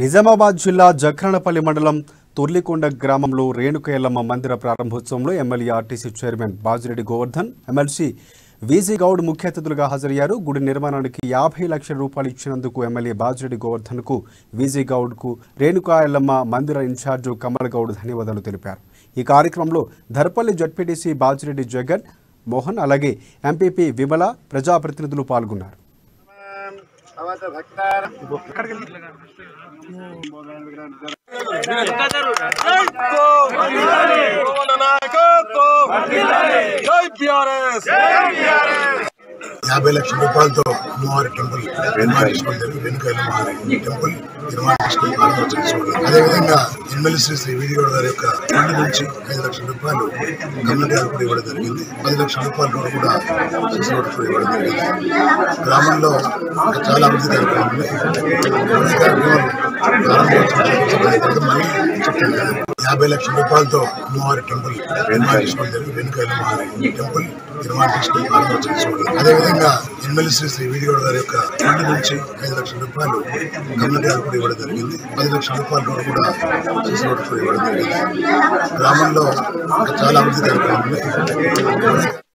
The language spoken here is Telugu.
నిజామాబాద్ జిల్లా జక్రనపల్లి మండలం తుర్లికొండ గ్రామంలో రేణుక ఎల్లమ్మ మందిర ప్రారంభోత్సవంలో MLA RTC chairman Bajireddy Govardhan, MLC VG Goud ముఖ్య అతిథులుగా హాజరయ్యారు. గుడి నిర్మాణానికి 50 లక్షల రూపాయలు ఇచ్చినందుకు ఎమ్మెల్యే బాజిరెడ్డి గోవర్ధన్కు, వీజీ గౌడ్కు రేణుక ఎల్లమ్మ మందిర ఇన్ఛార్జు కమల్ గౌడ్ ధన్యవాదాలు తెలిపారు. ఈ కార్యక్రమంలో ధర్పల్లి జడ్పీటీసీ బాజిరెడ్డి జగన్ మోహన్, అలాగే ఎంపీపీ విమల, ప్రజాప్రతినిధులు పాల్గొన్నారు. యాభై లక్షల రూపాయలతో అమ్మవారి టెంపుల్ నిర్మాణం చేసుకుంటారు. రేణుక ఎల్లమ్మ టెంపుల్ నిర్మాణం చేసుకుని ప్రారంభోత్సవం. అదేవిధంగా ఎమ్మెల్యే శ్రీ వీజీ గౌడ్ గారి యొక్క ఫండ్ నుంచి 5 లక్షల రూపాయలు కమ్యూనిటీ కూడా ఇవ్వడం జరిగింది. 10 లక్షల రూపాయలు కూడా ఇవ్వడం జరిగింది. గ్రామంలో చాలా అభివృద్ధి కార్యక్రమాలు ఉన్నాయి. అభివృద్ధి కార్యక్రమాలు ప్రారంభోత్సవం మళ్ళీ చెప్తాను. 50 లక్షల రూపాయలతో అమ్మవారి టెంపుల్ నిర్మాణం చేసుకుంటారు. రేణుక ఎల్లమ్మ టెంపుల్ నిర్మాణం చేసుకుని ప్రారంభోత్సవం. అదేవిధంగా ఎమ్మెల్యే శ్రీ వీజీ గౌడ్ గారి యొక్క ఫండ్ నుంచి 5 లక్షల రూపాయలు కమ్యూనిటీ కూడా ఇవ్వడం జరిగింది. 10 లక్షల రూపాయలు కూడా ఇవ్వడం జరిగింది. గ్రామంలో చాలా అభివృద్ధి కార్యక్రమాలు ఉన్నాయి.